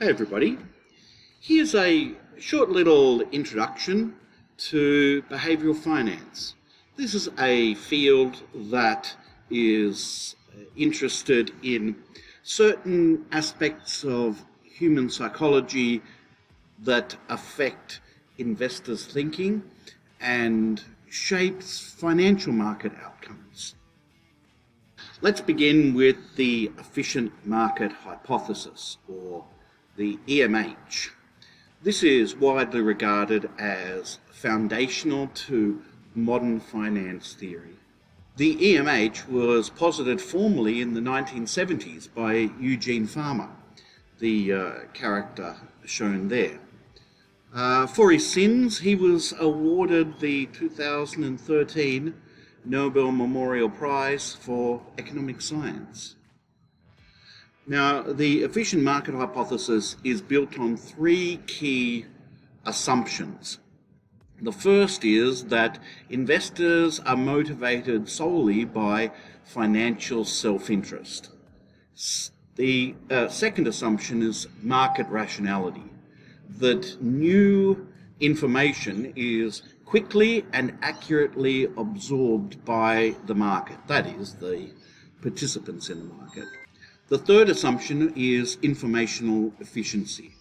Hey everybody, here's a short little introduction to behavioural finance. This is a field that is interested in certain aspects of human psychology that affect investors' thinking and shapes financial market outcomes. Let's begin with the efficient market hypothesis, or the EMH. This is widely regarded as foundational to modern finance theory. The EMH was posited formally in the 1970s by Eugene Fama, the character shown there. For his sins, he was awarded the 2013 Nobel Memorial Prize for Economic Science. Now, the efficient market hypothesis is built on three key assumptions. The first is that investors are motivated solely by financial self-interest. The second assumption is market rationality, that new information is quickly and accurately absorbed by the market, that is, the participants in the market. The third assumption is informational efficiency.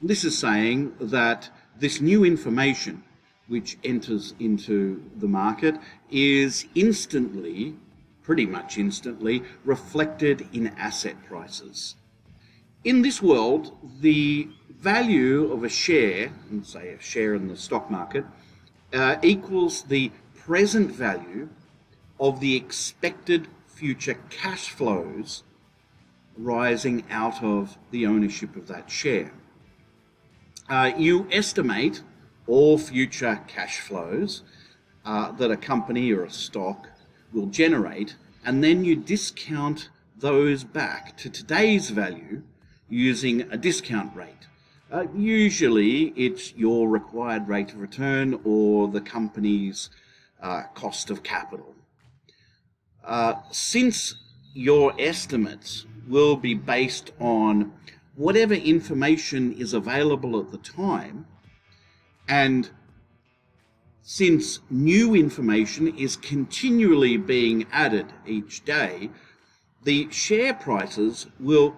This is saying that this new information which enters into the market is pretty much instantly, reflected in asset prices. In this world, the value of a share, say a share in the stock market, equals the present value of the expected future cash flows rising out of the ownership of that share. You estimate all future cash flows that a company or a stock will generate, and then you discount those back to today's value using a discount rate. Usually it's your required rate of return or the company's cost of capital. Since your estimates will be based on whatever information is available at the time, and since new information is continually being added each day, the share prices will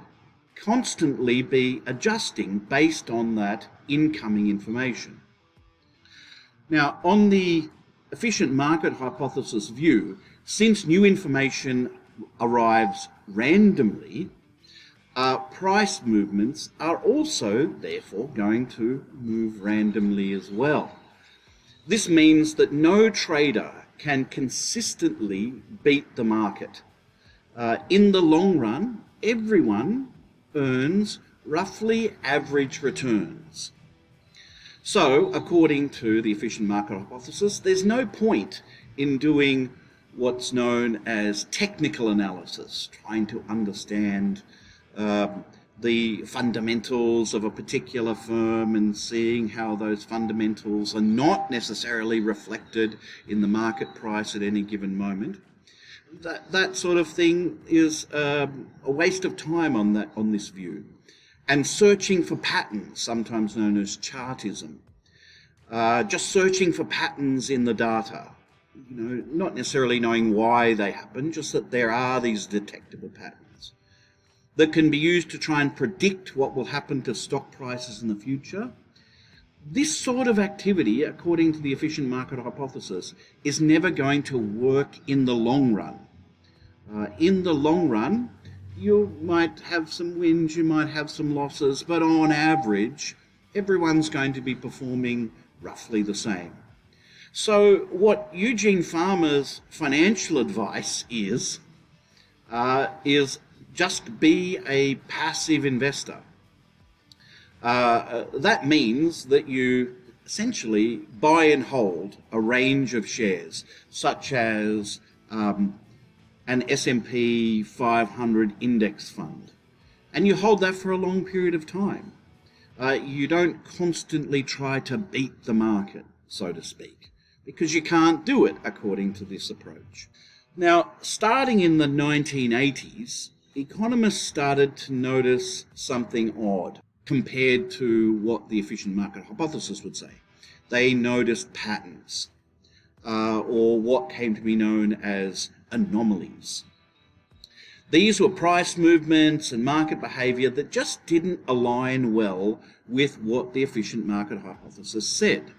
constantly be adjusting based on that incoming information. Now, on the efficient market hypothesis view, since new information arrives randomly, price movements are also therefore going to move randomly as well. This means that no trader can consistently beat the market. In the long run, everyone earns roughly average returns. So, according to the efficient market hypothesis, there's no point in doing what's known as technical analysis, trying to understand the fundamentals of a particular firm and seeing how those fundamentals are not necessarily reflected in the market price at any given moment. That sort of thing is a waste of time on this view. And searching for patterns, sometimes known as chartism, just searching for patterns in the data, not necessarily knowing why they happen, just that there are these detectable patterns that can be used to try and predict what will happen to stock prices in the future. This sort of activity, according to the efficient market hypothesis, is never going to work in the long run. In the long run, you might have some wins, you might have some losses, but on average, everyone's going to be performing roughly the same. So what Eugene Fama's financial advice is just be a passive investor. That means that you essentially buy and hold a range of shares, such as an S&P 500 index fund, and you hold that for a long period of time. You don't constantly try to beat the market, so to speak, because you can't do it according to this approach. Now, starting in the 1980s, economists started to notice something odd. compared to what the efficient market hypothesis would say. They noticed patterns, or what came to be known as anomalies. These were price movements and market behaviour that just didn't align well with what the efficient market hypothesis said.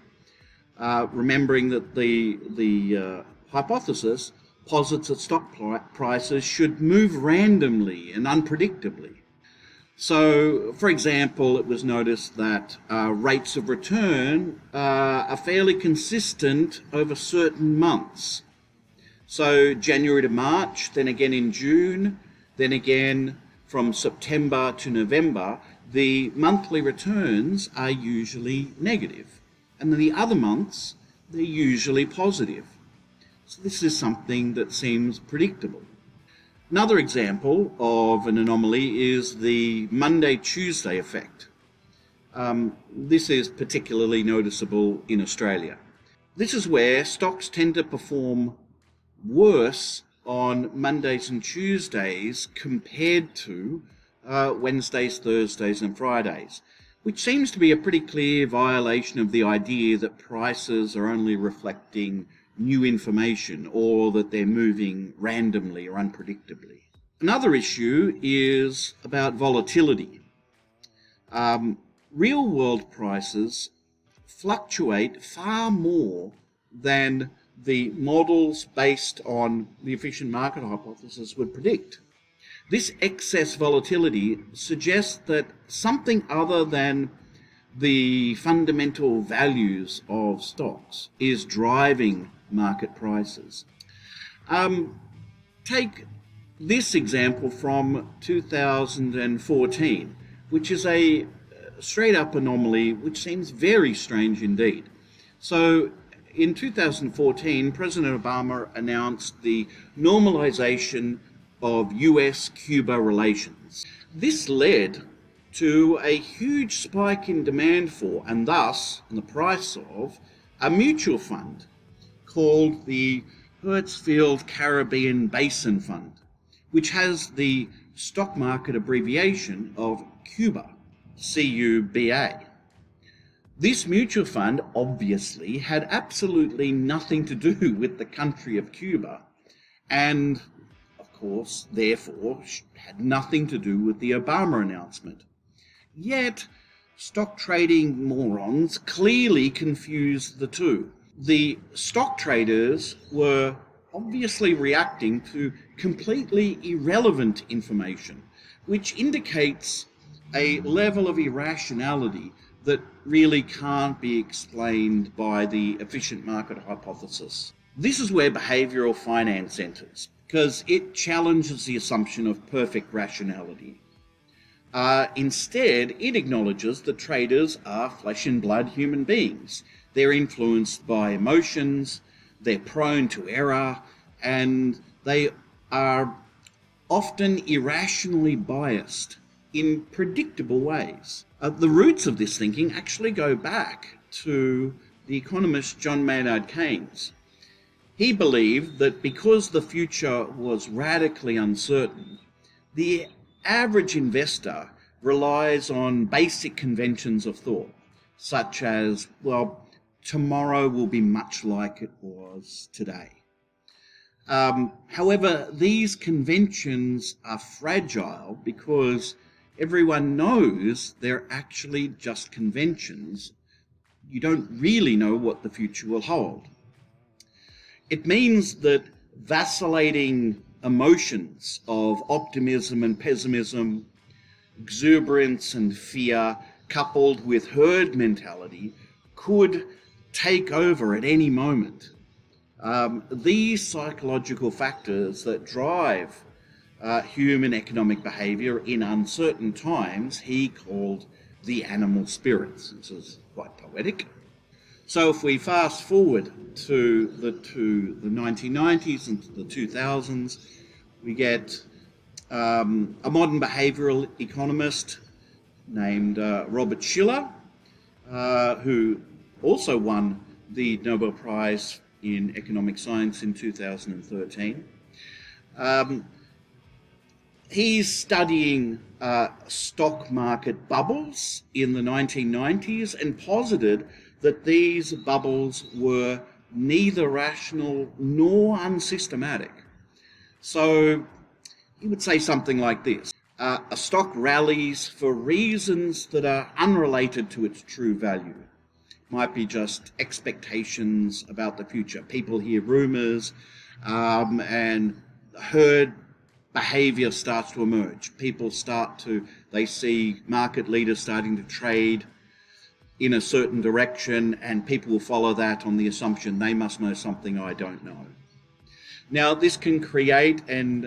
Remembering that the hypothesis posits that stock prices should move randomly and unpredictably. So, for example, it was noticed that rates of return are fairly consistent over certain months. So January to March, then again in June, then again from September to November, the monthly returns are usually negative. And then the other months, they're usually positive. So this is something that seems predictable. Another example of an anomaly is the Monday-Tuesday effect. This is particularly noticeable in Australia. This is where stocks tend to perform worse on Mondays and Tuesdays compared to Wednesdays, Thursdays and Fridays, which seems to be a pretty clear violation of the idea that prices are only reflecting new information or that they're moving randomly or unpredictably. Another issue is about volatility. Real world prices fluctuate far more than the models based on the efficient market hypothesis would predict. This excess volatility suggests that something other than the fundamental values of stocks is driving market prices. Take this example from 2014, which is a straight up anomaly which seems very strange indeed. So in 2014, President Obama announced the normalization of US-Cuba relations. This led to a huge spike in demand for, and thus in the price of, a mutual fund called the Hertzfield Caribbean Basin Fund, which has the stock market abbreviation of CUBA, C-U-B-A. This mutual fund obviously had absolutely nothing to do with the country of Cuba, and of course, therefore, had nothing to do with the Obama announcement. Yet, stock trading morons clearly confused the two. The stock traders were obviously reacting to completely irrelevant information, which indicates a level of irrationality that really can't be explained by the efficient market hypothesis. This is where behavioural finance enters, because it challenges the assumption of perfect rationality. Instead, it acknowledges that traders are flesh and blood human beings. They're influenced by emotions, they're prone to error, and they are often irrationally biased in predictable ways. The roots of this thinking actually go back to the economist John Maynard Keynes. He believed that because the future was radically uncertain, the average investor relies on basic conventions of thought, such as, well, tomorrow will be much like it was today. However, these conventions are fragile because everyone knows they're actually just conventions. You don't really know what the future will hold. It means that vacillating emotions of optimism and pessimism, exuberance and fear, coupled with herd mentality, could take over at any moment. These psychological factors that drive human economic behaviour in uncertain times, he called the animal spirits. This is quite poetic. So if we fast forward to the 1990s and to the 2000s, we get a modern behavioural economist named Robert Shiller, who also won the Nobel Prize in Economic Science in 2013. He's studying stock market bubbles in the 1990s and posited that these bubbles were neither rational nor unsystematic. So he would say something like this. A stock rallies for reasons that are unrelated to its true value. Might be just expectations about the future. People hear rumours and herd behaviour starts to emerge. They see market leaders starting to trade in a certain direction, and people will follow that on the assumption they must know something I don't know. Now, this can create an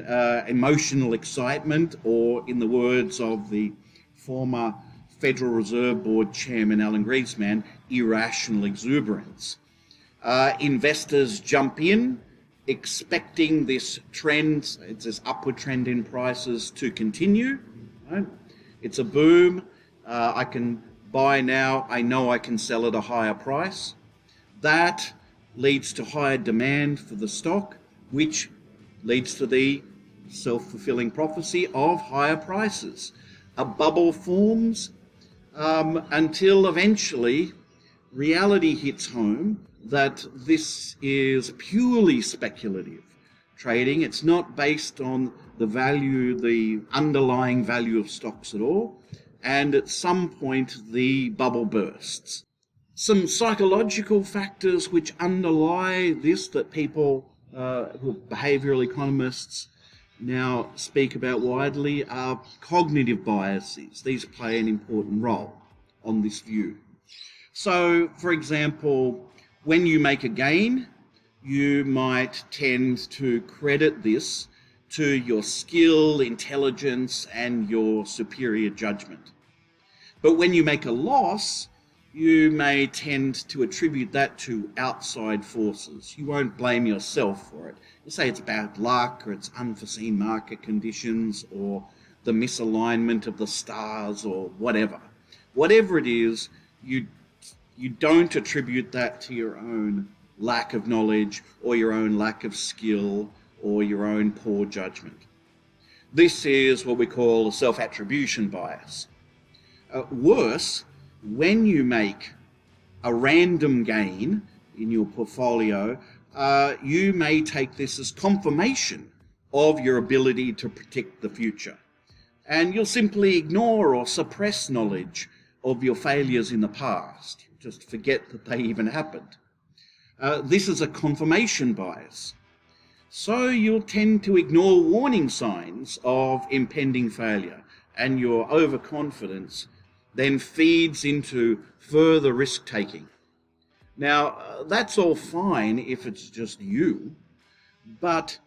emotional excitement, or in the words of the former Federal Reserve Board Chairman Alan Greenspan, irrational exuberance. Investors jump in, expecting this trend, it's this upward trend in prices to continue. Right? It's a boom. I can buy now. I know I can sell at a higher price. That leads to higher demand for the stock, which leads to the self-fulfilling prophecy of higher prices. A bubble forms until eventually reality hits home that this is purely speculative trading. It's not based on the underlying value of stocks at all. And at some point, the bubble bursts. Some psychological factors which underlie this that people, who are behavioural economists, now speak about widely are cognitive biases. These play an important role on this view. So, for example, when you make a gain, you might tend to credit this to your skill, intelligence, and your superior judgment. But when you make a loss, you may tend to attribute that to outside forces. You won't blame yourself for it. You say it's bad luck, or it's unforeseen market conditions, or the misalignment of the stars, or whatever. Whatever it is, you don't attribute that to your own lack of knowledge, or your own lack of skill, or your own poor judgment. This is what we call a self-attribution bias. Worse, when you make a random gain in your portfolio, you may take this as confirmation of your ability to predict the future. And you'll simply ignore or suppress knowledge of your failures in the past. Just forget that they even happened. This is a confirmation bias. So you'll tend to ignore warning signs of impending failure, and your overconfidence then feeds into further risk-taking. Now, that's all fine if it's just you, but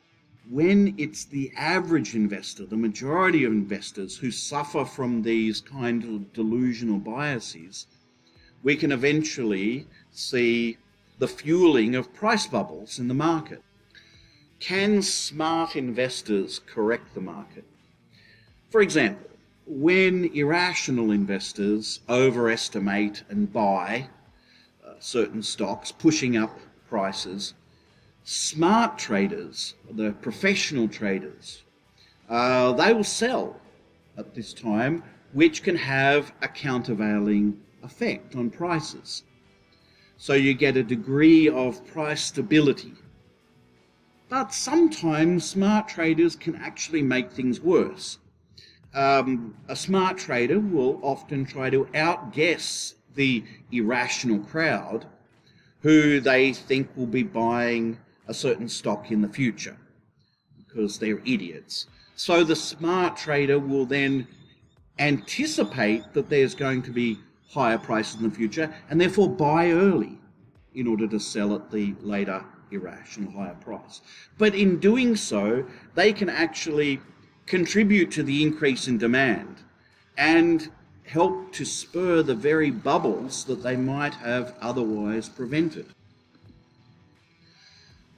when it's the average investor, the majority of investors who suffer from these kind of delusional biases, we can eventually see the fueling of price bubbles in the market. Can smart investors correct the market? For example, when irrational investors overestimate and buy certain stocks, pushing up prices, smart traders, the professional traders, they will sell at this time, which can have a countervailing effect on prices. So you get a degree of price stability. But sometimes smart traders can actually make things worse. A smart trader will often try to outguess the irrational crowd who they think will be buying a certain stock in the future because they're idiots. So the smart trader will then anticipate that there's going to be higher prices in the future and therefore buy early in order to sell at the later irrational higher price. But in doing so, they can actually contribute to the increase in demand and help to spur the very bubbles that they might have otherwise prevented.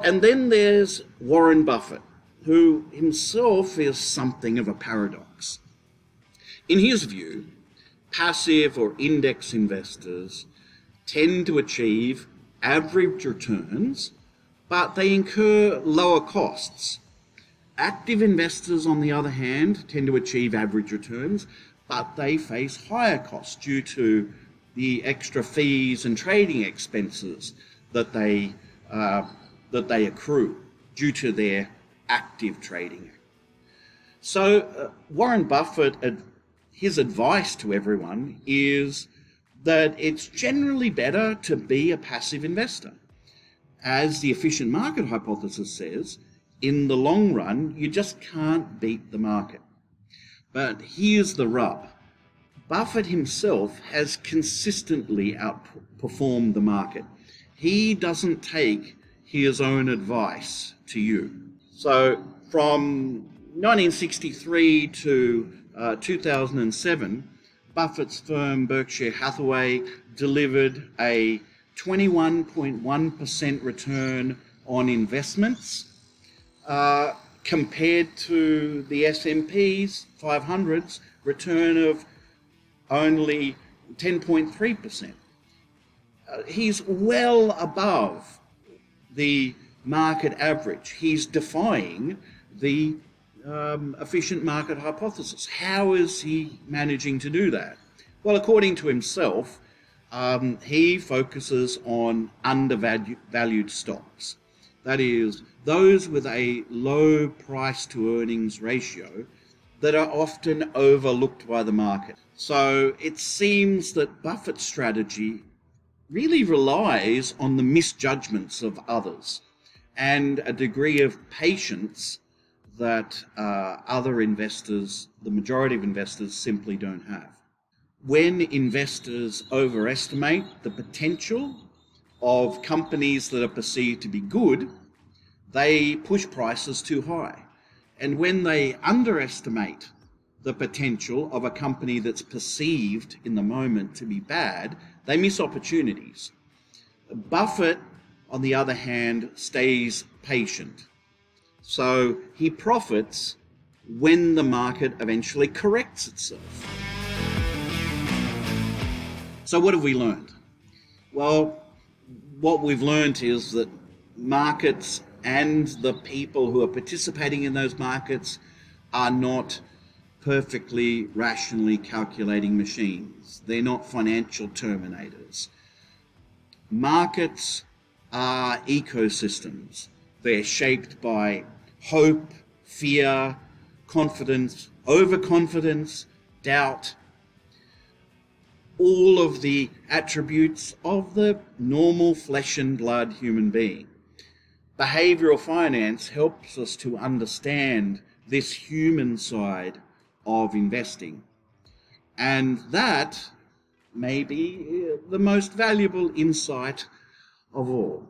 And then there's Warren Buffett, who himself is something of a paradox. In his view, passive or index investors tend to achieve average returns, but they incur lower costs. Active investors, on the other hand, tend to achieve average returns, but they face higher costs due to the extra fees and trading expenses that they accrue due to their active trading. So Warren Buffett, his advice to everyone is that it's generally better to be a passive investor. As the efficient market hypothesis says, in the long run, you just can't beat the market. But here's the rub. Buffett himself has consistently outperformed the market. He doesn't take his own advice to you. So from 1963 to 2007, Buffett's firm Berkshire Hathaway delivered a 21.1% return on investments, compared to the S&P's 500's return of only 10.3%. He's well above the market average. He's defying the efficient market hypothesis. How is he managing to do that? Well, according to himself, he focuses on undervalued stocks. That is, those with a low price to earnings ratio that are often overlooked by the market. So it seems that Buffett's strategy really relies on the misjudgments of others and a degree of patience that other investors, the majority of investors, simply don't have. When investors overestimate the potential of companies that are perceived to be good, they push prices too high. And when they underestimate the potential of a company that's perceived in the moment to be bad, they miss opportunities. Buffett, on the other hand, stays patient. So he profits when the market eventually corrects itself. So what have we learned? Well, what we've learned is that markets and the people who are participating in those markets are not perfectly rationally calculating machines. They're not financial terminators. Markets are ecosystems. They're shaped by hope, fear, confidence, overconfidence, doubt, all of the attributes of the normal flesh and blood human being. Behavioural finance helps us to understand this human side of investing. And that may be the most valuable insight of all.